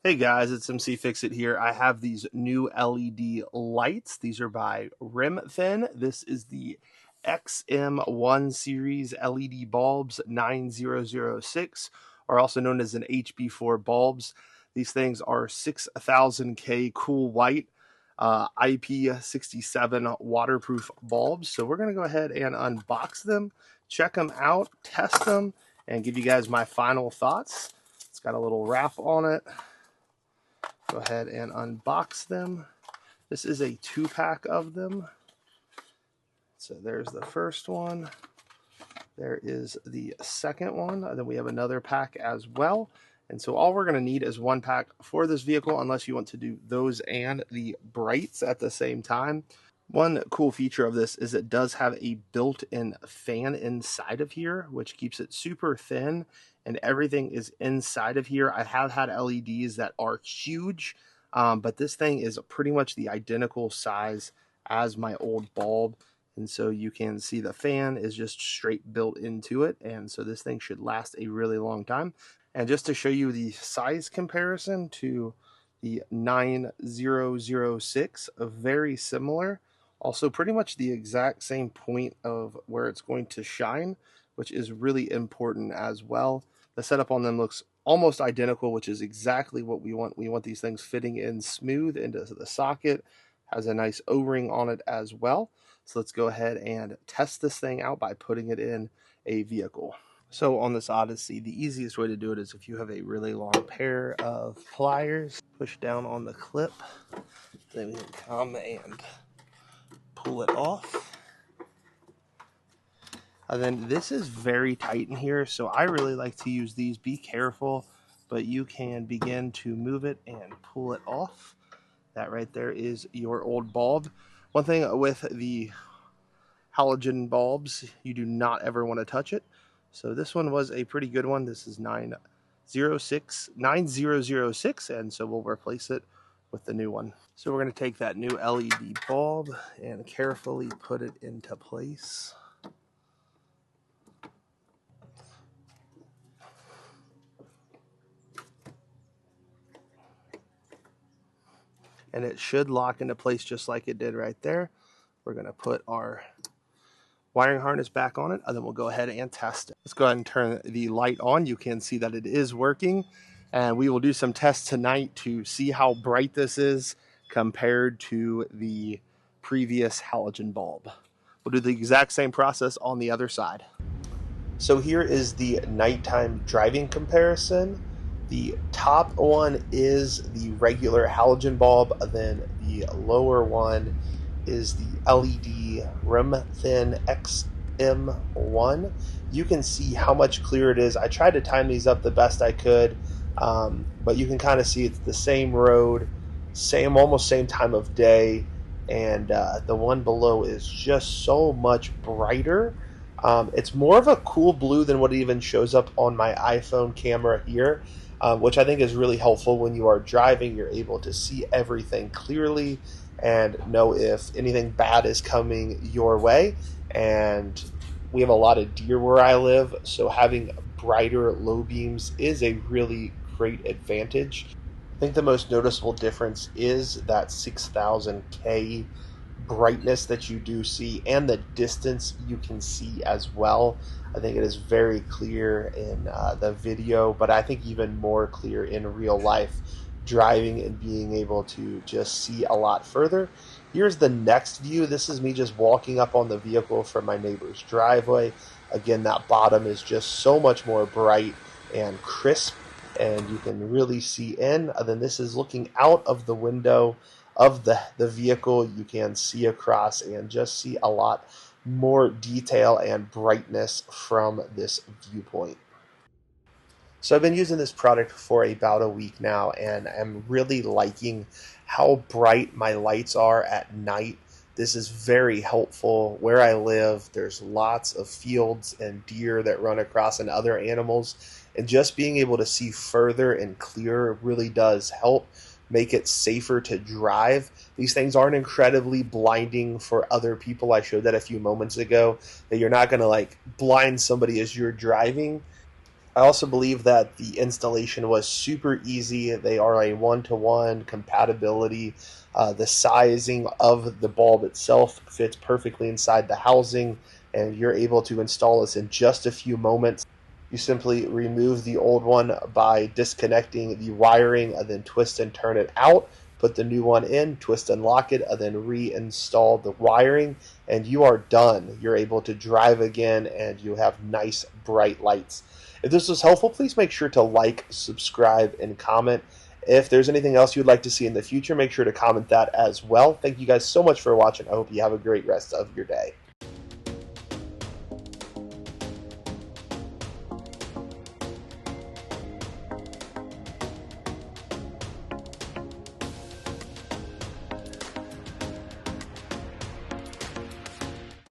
Hey guys, it's mcfixit here. I have these new LED lights. These are by RIMTHIN. This is the XM1 series LED bulbs 9006, or also known as an HB4 bulbs. These things are 6000K cool white IP67 waterproof bulbs. So we're going to go ahead and unbox them, check them out, test them, and give you guys my final thoughts. It's got a little wrap on it. Go ahead and unbox them. This is a 2-pack of them. So there's the first one. There is the second one. And then we have another pack as well. And so all we're going to need is 1 pack for this vehicle, unless you want to do those and the brights at the same time. One cool feature of this is it does have a built-in fan inside of here, which keeps it super thin, and everything is inside of here. I have had LEDs that are huge, but this thing is pretty much the identical size as my old bulb, and so you can see the fan is just straight built into it, and so this thing should last a really long time. And just to show you the size comparison to the 9006, very similar. Also pretty much the exact same point of where it's going to shine, which is really important as well. The setup on them looks almost identical, which is exactly what we want. We want these things fitting in smooth into the socket. Has a nice O-ring on it as well. So let's go ahead and test this thing out by putting it in a vehicle. So on this Odyssey, the easiest way to do it is if you have a really long pair of pliers, push down on the clip, then we can come and pull it off. And then this is very tight in here, so I really like to use these. Be careful, but you can begin to move it and pull it off. That right there is your old bulb. One thing with the halogen bulbs, you do not ever want to touch it. So this one was a pretty good one. This is 9006, and so we'll replace it with the new one. So we're going to take that new LED bulb and carefully put it into place. And it should lock into place just like it did right there. We're going to put our wiring harness back on it, and then we'll go ahead and test it. Let's go ahead and turn the light on. You can see that it is working, and we will do some tests tonight to see how bright this is compared to the previous halogen bulb. We'll do the exact same process on the other side. So here is the nighttime driving comparison. The top one is the regular halogen bulb, then the lower one is the LED RIMTHIN XM1. You can see how much clearer it is. I tried to time these up the best I could, but you can kind of see it's the same road, almost same time of day, and the one below is just so much brighter. It's more of a cool blue than what even shows up on my iPhone camera here, which I think is really helpful when you are driving. You're able to see everything clearly and know if anything bad is coming your way. And we have a lot of deer where I live, so having brighter low beams is a really great advantage. I think the most noticeable difference is that 6000K brightness that you do see, and the distance you can see as well. I think it is very clear in the video, but I think even more clear in real life, driving and being able to just see a lot further. Here's the next view. This is me just walking up on the vehicle from my neighbor's driveway. Again, that bottom is just so much more bright and crisp, and you can really see in. And then this is looking out of the window of the vehicle. You can see across and just see a lot more detail and brightness from this viewpoint. So I've been using this product for about a week now, and I'm really liking how bright my lights are at night. This is very helpful. Where I live, there's lots of fields and deer that run across and other animals, and just being able to see further and clearer really does help make it safer to drive. These things aren't incredibly blinding for other people. I showed that a few moments ago, that you're not going to like blind somebody as you're driving. I also believe that the installation was super easy. They are a one-to-one compatibility. The sizing of the bulb itself fits perfectly inside the housing, and you're able to install this in just a few moments. You simply remove the old one by disconnecting the wiring, and then twist and turn it out. Put the new one in, twist and lock it, and then reinstall the wiring, and you are done. You're able to drive again, and you have nice bright lights. If this was helpful, please make sure to like, subscribe, and comment. If there's anything else you'd like to see in the future, make sure to comment that as well. Thank you guys so much for watching. I hope you have a great rest of your day.